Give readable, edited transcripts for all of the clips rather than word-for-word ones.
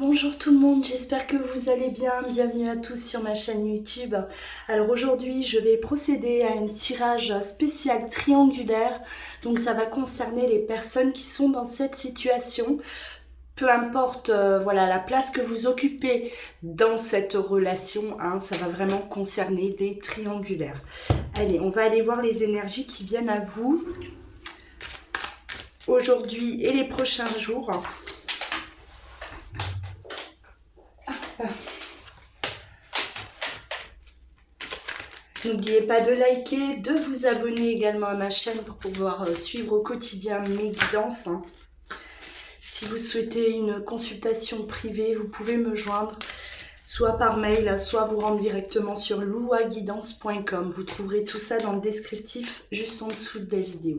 Bonjour tout le monde, j'espère que vous allez bien. Bienvenue à tous sur ma chaîne YouTube. Alors aujourd'hui, je vais procéder à un tirage spécial triangulaire. Donc ça va concerner les personnes qui sont dans cette situation. Peu importe voilà, la place que vous occupez dans cette relation, ça va vraiment concerner les triangulaires. Allez, on va aller voir les énergies qui viennent à vous aujourd'hui et les prochains jours. N'oubliez pas de liker, de vous abonner également à ma chaîne pour pouvoir suivre au quotidien mes guidances. Si vous souhaitez une consultation privée, vous pouvez me joindre soit par mail, soit vous rendre directement sur louaguidance.com. Vous trouverez tout ça dans le descriptif juste en dessous de la vidéo.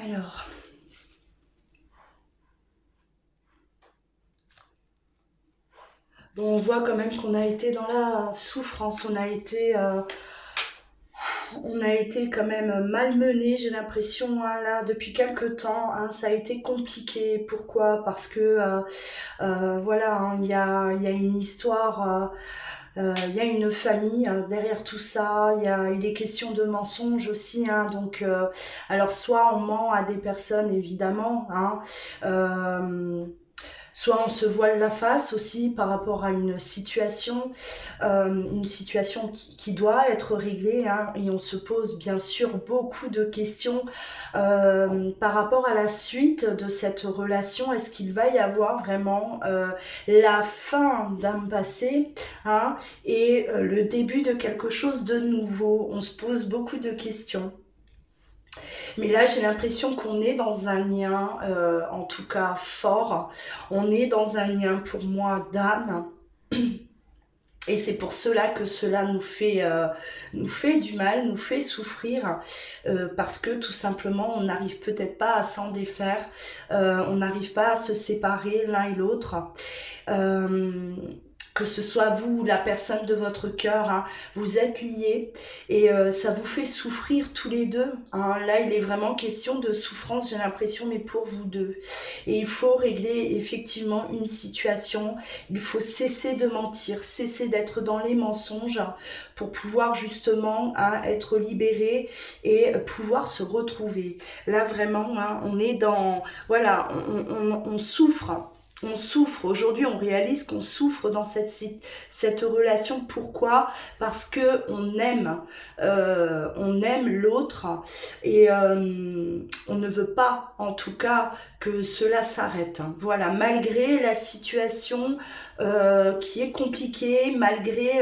Alors, bon, on voit quand même qu'on a été dans la souffrance, on a été quand même malmené, j'ai l'impression, là, depuis quelques temps, ça a été compliqué. Pourquoi? Parce que, voilà, il y a une histoire, il y a une famille derrière tout ça, il est question de mensonges aussi, donc, alors soit on ment à des personnes, évidemment, soit on se voile la face aussi par rapport à une situation qui doit être réglée, et on se pose bien sûr beaucoup de questions par rapport à la suite de cette relation. Est-ce qu'il va y avoir vraiment la fin d'un passé et le début de quelque chose de nouveau? On se pose beaucoup de questions. Mais là, j'ai l'impression qu'on est dans un lien, en tout cas fort. On est dans un lien, pour moi, d'âme. Et c'est pour cela que cela nous fait du mal, nous fait souffrir, parce que tout simplement, on n'arrive peut-être pas à s'en défaire, on n'arrive pas à se séparer l'un et l'autre. Que ce soit vous ou la personne de votre cœur, vous êtes liés et ça vous fait souffrir tous les deux. Là, il est vraiment question de souffrance, j'ai l'impression, mais pour vous deux. Et il faut régler effectivement une situation. Il faut cesser de mentir, cesser d'être dans les mensonges pour pouvoir justement être libéré et pouvoir se retrouver. Là, vraiment, on est dans... Voilà, on souffre. On souffre, aujourd'hui on réalise qu'on souffre dans cette relation. Pourquoi? Parce que on aime l'autre et on ne veut pas en tout cas que cela s'arrête. Voilà, malgré la situation qui est compliquée, malgré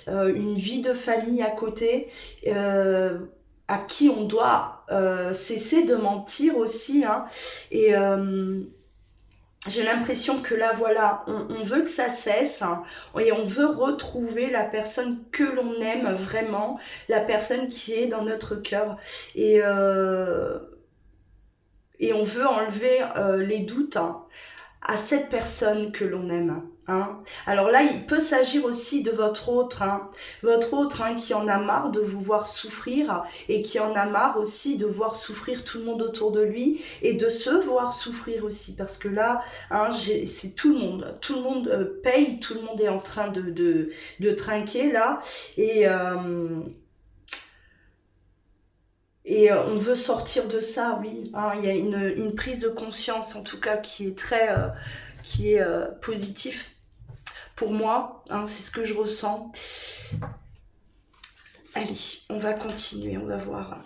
une vie de famille à côté, à qui on doit cesser de mentir aussi, et j'ai l'impression que là, voilà, on veut que ça cesse, et on veut retrouver la personne que l'on aime vraiment, la personne qui est dans notre cœur. Et on veut enlever les doutes à cette personne que l'on aime. Alors là, il peut s'agir aussi de votre autre, qui en a marre de vous voir souffrir et qui en a marre aussi de voir souffrir tout le monde autour de lui et de se voir souffrir aussi, parce que là, c'est tout le monde paye, tout le monde est en train de trinquer là, et on veut sortir de ça, oui. Il y a une prise de conscience, en tout cas, qui est très positif pour moi. C'est ce que je ressens. Allez, on va continuer, on va voir.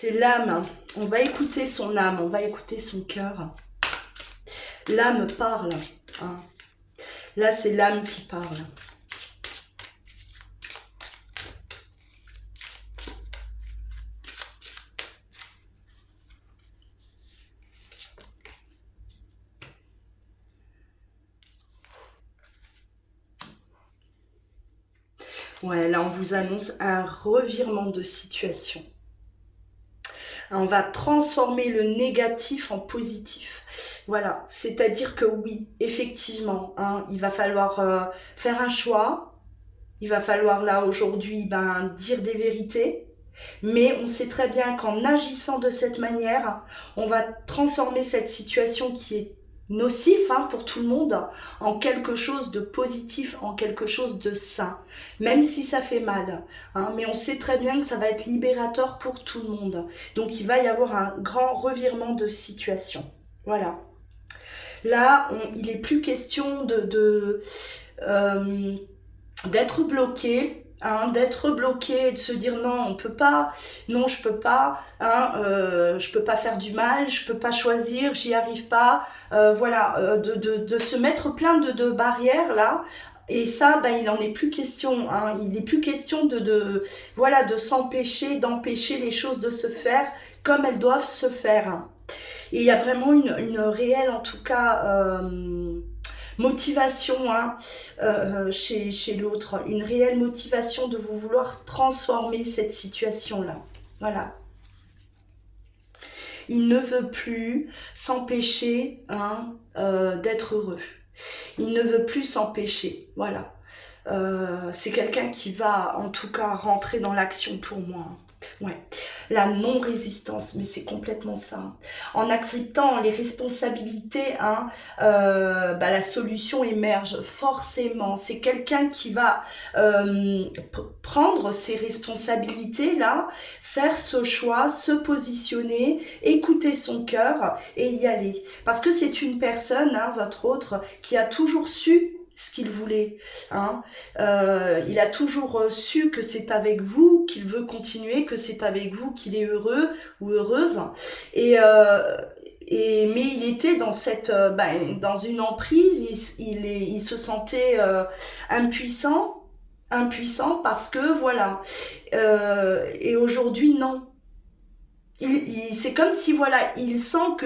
C'est l'âme. On va écouter son âme, on va écouter son cœur. L'âme parle. Hein. Là, c'est l'âme qui parle. Ouais, là, on vous annonce un revirement de situation. On va transformer le négatif en positif. Voilà, c'est-à-dire que oui, effectivement, hein, il va falloir faire un choix. Il va falloir là, aujourd'hui, dire des vérités. Mais on sait très bien qu'en agissant de cette manière, on va transformer cette situation qui est nocif pour tout le monde en quelque chose de positif, en quelque chose de sain, même si ça fait mal. Mais on sait très bien que ça va être libérateur pour tout le monde. Donc il va y avoir un grand revirement de situation. Voilà. Là, il n'est plus question d'être bloqué. D'être bloqué et de se dire non, on peut pas, non, je peux pas, je peux pas faire du mal, je peux pas choisir, j'y arrive pas, de se mettre plein de barrières là. Et ça, il n'en est plus question. Il n'est plus question de s'empêcher, d'empêcher les choses de se faire comme elles doivent se faire. Et il y a vraiment une réelle, en tout cas, motivation chez l'autre, une réelle motivation de vous vouloir transformer cette situation-là. Voilà. Il ne veut plus s'empêcher d'être heureux. Il ne veut plus s'empêcher. Voilà. C'est quelqu'un qui va en tout cas rentrer dans l'action pour moi. Ouais, la non-résistance, mais c'est complètement ça. En acceptant les responsabilités, la solution émerge forcément. C'est quelqu'un qui va prendre ses responsabilités là, faire ce choix, se positionner, écouter son cœur et y aller. Parce que c'est une personne, votre autre, qui a toujours su ce qu'il voulait. Il a toujours su que c'est avec vous qu'il veut continuer, que c'est avec vous qu'il est heureux ou heureuse. Mais il était dans dans une emprise, il se sentait impuissant parce que voilà. Et aujourd'hui, non. C'est comme si il sent que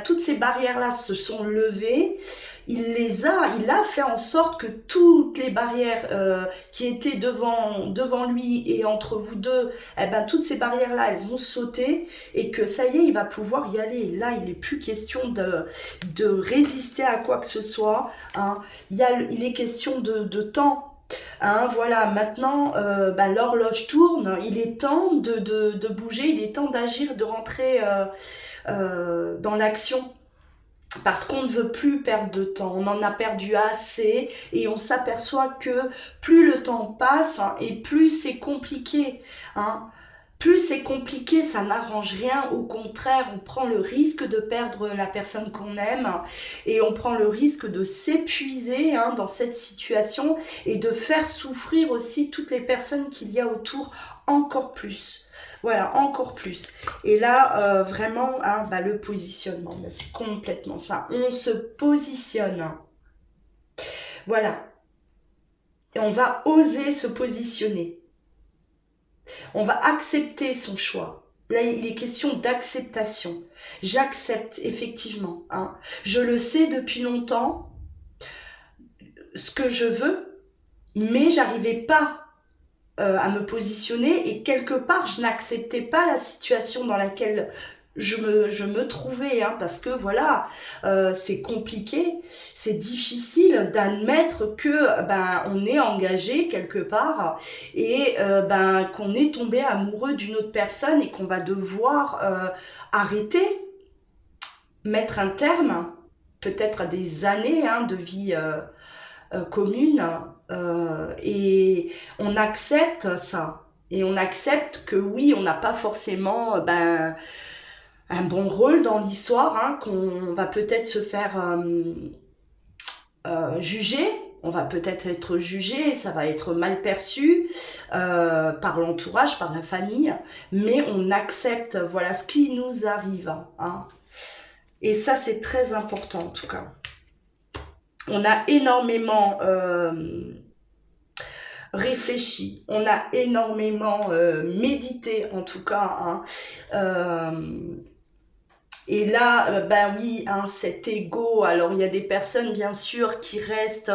toutes ces barrières-là se sont levées. Il a fait en sorte que toutes les barrières qui étaient devant lui et entre vous deux, toutes ces barrières-là, elles ont sauté et que ça y est, il va pouvoir y aller. Là, il n'est plus question de résister à quoi que ce soit. Il est question de temps. Maintenant, l'horloge tourne, il est temps de bouger, il est temps d'agir, de rentrer dans l'action. Parce qu'on ne veut plus perdre de temps, on en a perdu assez et on s'aperçoit que plus le temps passe et plus c'est compliqué. Plus c'est compliqué, ça n'arrange rien. Au contraire, on prend le risque de perdre la personne qu'on aime et on prend le risque de s'épuiser dans cette situation et de faire souffrir aussi toutes les personnes qu'il y a autour encore plus. Voilà, encore plus. Et là, vraiment, le positionnement, c'est complètement ça. On se positionne. Voilà. Et on va oser se positionner. On va accepter son choix. Là, il est question d'acceptation. J'accepte, effectivement. Je le sais depuis longtemps, ce que je veux, mais j'arrivais pas à me positionner et quelque part je n'acceptais pas la situation dans laquelle je me trouvais parce que voilà, c'est compliqué, c'est difficile d'admettre que on est engagé quelque part et qu'on est tombé amoureux d'une autre personne et qu'on va devoir arrêter, mettre un terme peut-être à des années de vie commune. Et on accepte ça. Et on accepte que oui, on n'a pas forcément un bon rôle dans l'histoire, qu'on va peut-être se faire juger on va peut-être être jugé, ça va être mal perçu par l'entourage, par la famille, mais on accepte, voilà, ce qui nous arrive, hein. Et ça, c'est très important, en tout cas. On a énormément réfléchi, on a énormément médité, en tout cas, hein. Et là, ben oui, hein, cet ego, alors il y a des personnes, bien sûr, qui restent,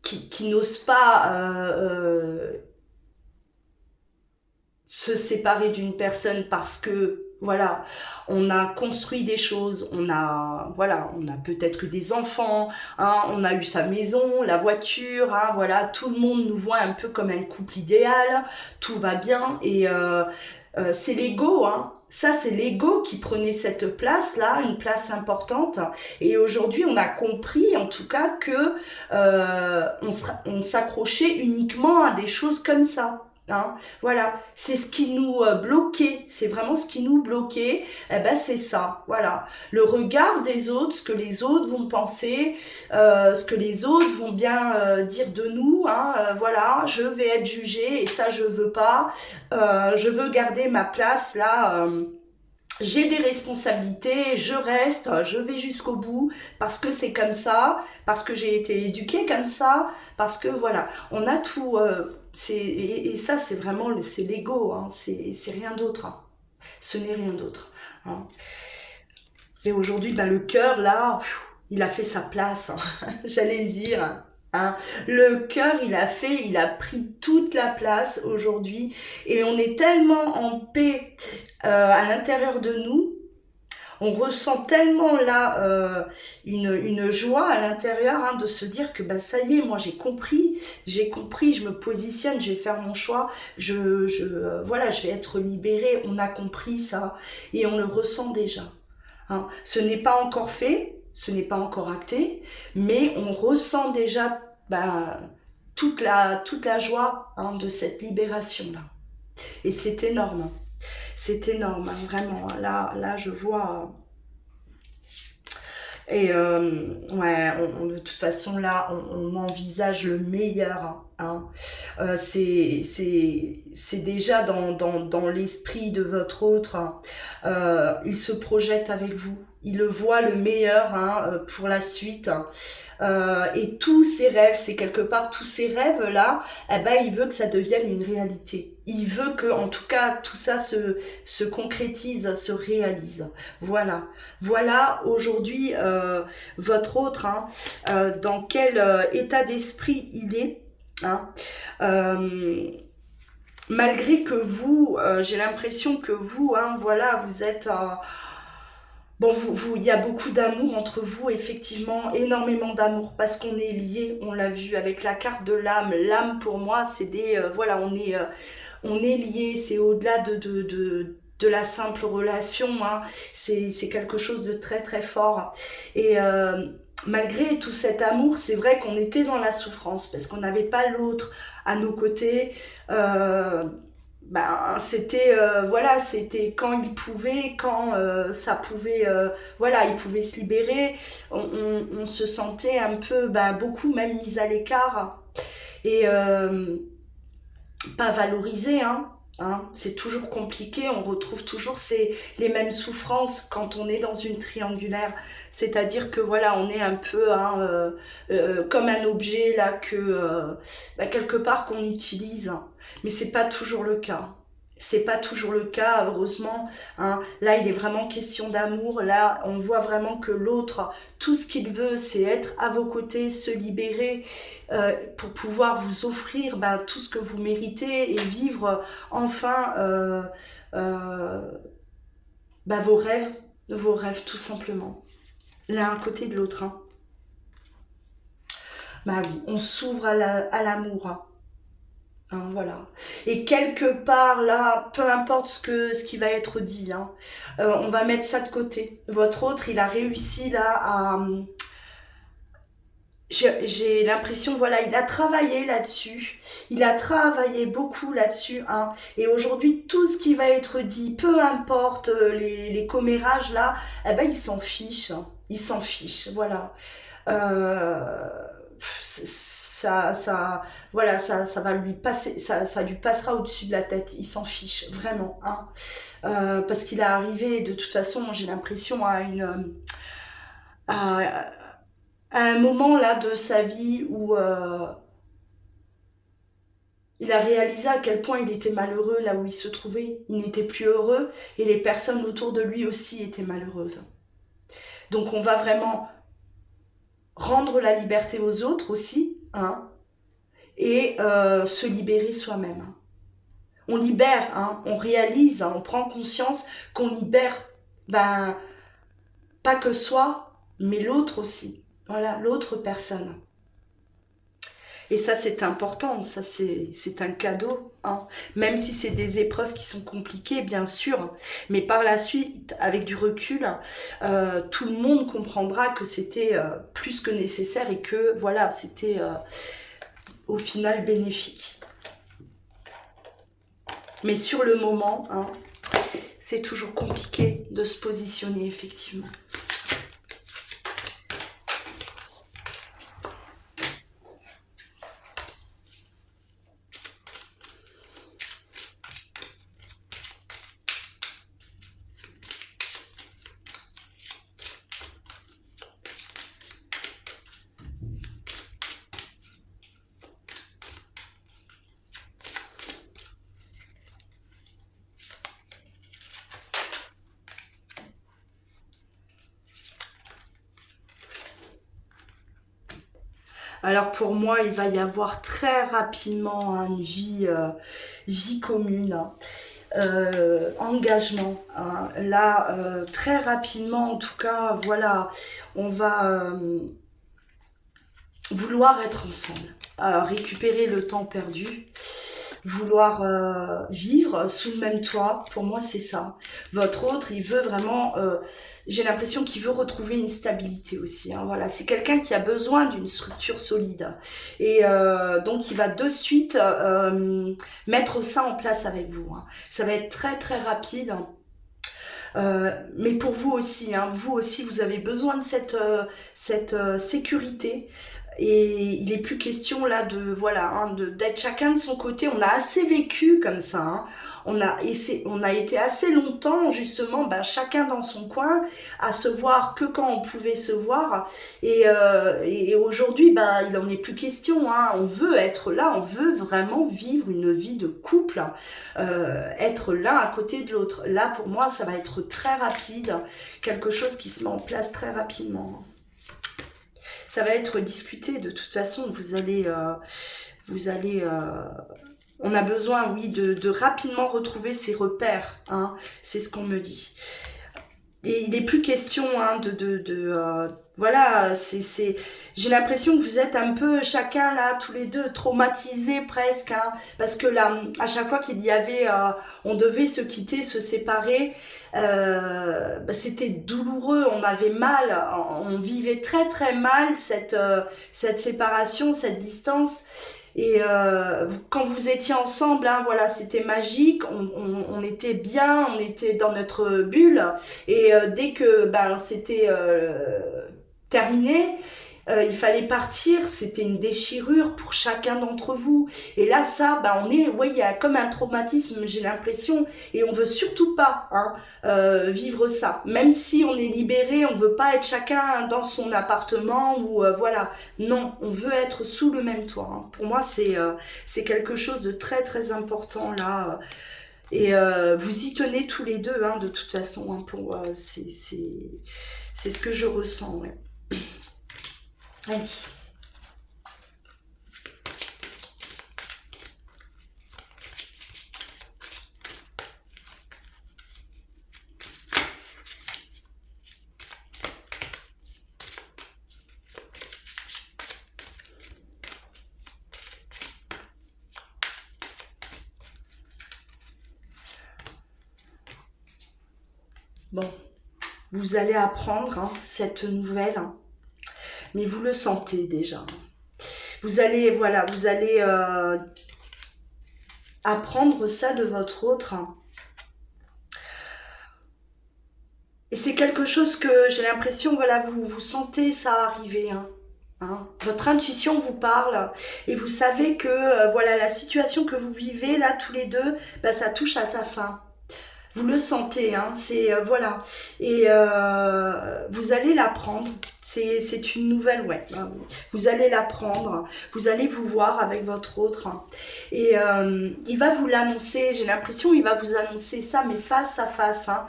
qui n'osent pas se séparer d'une personne parce que voilà, on a construit des choses, voilà, on a peut-être eu des enfants, hein, on a eu sa maison, la voiture, hein, voilà, tout le monde nous voit un peu comme un couple idéal, tout va bien et c'est l'ego, hein. Ça, c'est l'ego qui prenait cette place-là, une place importante. Et aujourd'hui, on a compris, en tout cas, que on s'accrochait uniquement à des choses comme ça. Hein, voilà, c'est ce qui nous bloquait, c'est vraiment ce qui nous bloquait, eh ben c'est ça, voilà, le regard des autres, ce que les autres vont penser, ce que les autres vont bien dire de nous, hein, voilà, je vais être jugée et ça je veux pas, je veux garder ma place là, j'ai des responsabilités, je reste, je vais jusqu'au bout, parce que c'est comme ça, parce que j'ai été éduquée comme ça, parce que voilà, on a tout, et ça c'est vraiment, c'est l'ego, hein, c'est rien d'autre, hein. Ce n'est rien d'autre. Hein. Et aujourd'hui, ben, le cœur là, il a fait sa place, hein. J'allais le dire. Hein. Le cœur, il a pris toute la place aujourd'hui et on est tellement en paix à l'intérieur de nous, on ressent tellement là une joie à l'intérieur, hein, de se dire que bah, ça y est, moi j'ai compris, je me positionne, je vais faire mon choix, voilà, je vais être libérée, on a compris ça et on le ressent déjà. Hein. Ce n'est pas encore fait, ce n'est pas encore acté, mais on ressent déjà bah, toute la joie, hein, de cette libération-là. Et c'est énorme, c'est énorme, hein, vraiment. Là, je vois. Et ouais, de toute façon, là, on envisage le meilleur. Hein. C'est déjà dans l'esprit de votre autre. Hein. Il se projette avec vous. Il le voit le meilleur, hein, pour la suite. Et tous ses rêves, c'est quelque part tous ces rêves-là, eh ben, il veut que ça devienne une réalité. Il veut que, en tout cas, tout ça se concrétise, se réalise. Voilà. Voilà aujourd'hui votre autre, hein, dans quel état d'esprit il est. Hein. Malgré que vous, j'ai l'impression que vous, hein, voilà, vous êtes... bon, il y a beaucoup d'amour entre vous, effectivement, énormément d'amour, parce qu'on est liés, on l'a vu avec la carte de l'âme. L'âme, pour moi, c'est des... voilà, on est liés, c'est au-delà de la simple relation, hein. C'est quelque chose de très très fort. Et malgré tout cet amour, c'est vrai qu'on était dans la souffrance, parce qu'on n'avait pas l'autre à nos côtés. Ben, c'était voilà, c'était quand il pouvait, quand ça pouvait, voilà, il pouvait se libérer, on se sentait un peu, ben, beaucoup même mis à l'écart et pas valorisé, hein. Hein, c'est toujours compliqué, on retrouve toujours les mêmes souffrances quand on est dans une triangulaire, c'est-à-dire que voilà, on est un peu, hein, comme un objet là que bah, quelque part qu'on utilise, mais c'est pas toujours le cas. C'est pas toujours le cas, heureusement. Hein. Là, il est vraiment question d'amour. Là, on voit vraiment que l'autre, tout ce qu'il veut, c'est être à vos côtés, se libérer pour pouvoir vous offrir bah, tout ce que vous méritez et vivre enfin bah, vos rêves tout simplement. L'un à côté de l'autre. Hein. Bah oui, on s'ouvre à l'amour. Hein. Hein, voilà. Et quelque part là, peu importe ce qui va être dit, hein, on va mettre ça de côté. Votre autre, il a réussi là à... J'ai l'impression, voilà, il a travaillé là-dessus. Il a travaillé beaucoup là-dessus. Hein, et aujourd'hui, tout ce qui va être dit, peu importe les commérages là, eh ben, il s'en fiche. Hein, il s'en fiche, voilà. voilà, ça va lui passer, ça lui passera au-dessus de la tête. Il s'en fiche, vraiment, hein. Parce qu'il est arrivé, de toute façon, j'ai l'impression, à, à un moment là de sa vie où il a réalisé à quel point il était malheureux là où il se trouvait. Il n'était plus heureux et les personnes autour de lui aussi étaient malheureuses. Donc on va vraiment rendre la liberté aux autres aussi, hein, et se libérer soi-même. On libère, hein, on réalise, hein, on prend conscience qu'on libère, ben, pas que soi, mais l'autre aussi. Voilà, l'autre personne. Et ça, c'est important, ça, c'est un cadeau, hein. Même si c'est des épreuves qui sont compliquées, bien sûr. Mais par la suite, avec du recul, tout le monde comprendra que c'était plus que nécessaire et que, voilà, c'était au final bénéfique. Mais sur le moment, hein, c'est toujours compliqué de se positionner, effectivement. Alors pour moi, il va y avoir très rapidement hein, une vie commune, hein. Engagement. Hein. Là, très rapidement, en tout cas, voilà, on va vouloir être ensemble, récupérer le temps perdu, vouloir vivre sous le même toit. Pour moi, c'est ça. Votre autre, il veut vraiment... j'ai l'impression qu'il veut retrouver une stabilité aussi. Hein, voilà. C'est quelqu'un qui a besoin d'une structure solide. Et donc, il va de suite mettre ça en place avec vous. Hein. Ça va être très, très rapide. Mais pour vous aussi, hein, vous avez besoin de cette sécurité. Et il est plus question là de voilà hein, d'être chacun de son côté. On a assez vécu comme ça. Hein. On a été assez longtemps justement, ben, chacun dans son coin, à se voir que quand on pouvait se voir. Et aujourd'hui, ben, il en est plus question. Hein. On veut être là, on veut vraiment vivre une vie de couple, être l'un à côté de l'autre. Là, pour moi, ça va être très rapide, quelque chose qui se met en place très rapidement. Ça va être discuté, de toute façon, on a besoin, oui, de rapidement retrouver ses repères, hein, c'est ce qu'on me dit. Et il n'est plus question hein, voilà, j'ai l'impression que vous êtes un peu chacun là, tous les deux, traumatisés presque, hein, parce que là, à chaque fois qu'il y avait, on devait se quitter, se séparer, bah, c'était douloureux, on avait mal, on vivait très très mal cette séparation, cette distance. Et quand vous étiez ensemble, hein, voilà, c'était magique, on était bien, on était dans notre bulle. Et dès que ben, c'était terminé, il fallait partir, c'était une déchirure pour chacun d'entre vous. Et là, ça, ben, il y a comme un traumatisme, j'ai l'impression, et on veut surtout pas hein, vivre ça. Même si on est libéré, on veut pas être chacun dans son appartement ou voilà. Non, on veut être sous le même toit. Hein. Pour moi, c'est quelque chose de très très important là. Et vous y tenez tous les deux, hein, de toute façon. Hein, c'est ce que je ressens. Ouais. Allez. Bon, vous allez apprendre hein, cette nouvelle, hein, mais vous le sentez déjà. Vous allez, voilà, apprendre ça de votre autre. Hein. Et c'est quelque chose que j'ai l'impression, voilà, vous sentez ça arriver. Hein. Hein. Votre intuition vous parle et vous savez que voilà, la situation que vous vivez là tous les deux, bah, ça touche à sa fin. Vous le sentez, hein, c'est voilà. Et vous allez la prendre. C'est une nouvelle, ouais. Vous allez la prendre. Vous allez vous voir avec votre autre. Et il va vous l'annoncer. J'ai l'impression il va vous annoncer ça, mais face à face. Hein.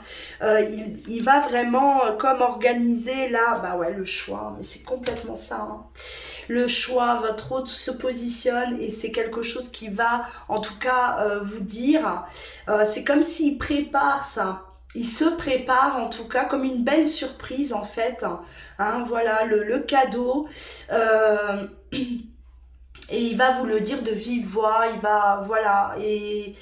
Il va vraiment comme organiser là, bah ouais, le choix. Mais c'est complètement ça. Hein. Le choix, votre autre se positionne et c'est quelque chose qui va en tout cas vous dire, c'est comme s'il prépare ça. Il se prépare en tout cas comme une belle surprise en fait. Hein, voilà le cadeau. Et il va vous le dire de vive voix. Il va, voilà. Et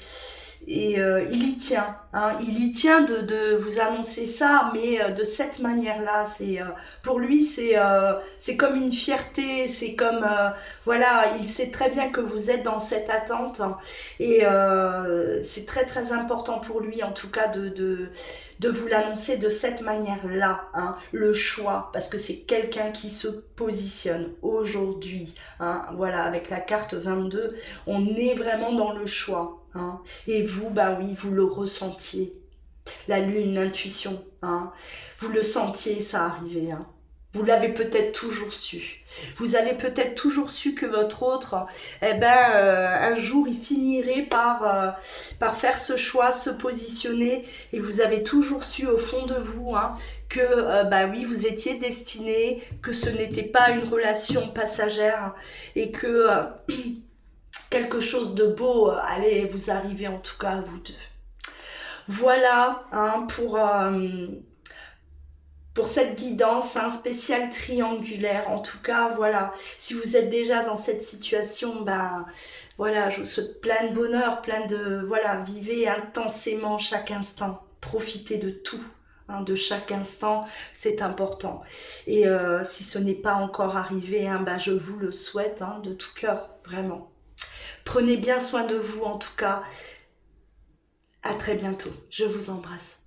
il y tient, hein, il y tient de vous annoncer ça, mais de cette manière-là, pour lui c'est comme une fierté, c'est comme voilà, il sait très bien que vous êtes dans cette attente hein, et c'est très très important pour lui en tout cas de vous l'annoncer de cette manière-là, hein, le choix, parce que c'est quelqu'un qui se positionne aujourd'hui, hein, voilà, avec la carte 22, on est vraiment dans le choix. Hein. Et vous, bah oui, vous le ressentiez. La lune, l'intuition, hein. Vous le sentiez, ça arrivait. Hein. Vous l'avez peut-être toujours su. Vous avez peut-être toujours su que votre autre, eh ben, un jour, il finirait par faire ce choix, se positionner. Et vous avez toujours su au fond de vous hein, que, bah oui, vous étiez destiné, que ce n'était pas une relation passagère et que... quelque chose de beau allez vous arriver en tout cas à vous deux. Voilà hein, pour cette guidance hein, spéciale triangulaire. En tout cas, voilà, si vous êtes déjà dans cette situation, ben voilà, je vous souhaite plein de bonheur, plein de voilà, vivez intensément chaque instant, profitez de tout. Hein, de chaque instant, c'est important. Et si ce n'est pas encore arrivé, hein, ben, je vous le souhaite hein, de tout cœur, vraiment. Prenez bien soin de vous en tout cas. À très bientôt. Je vous embrasse.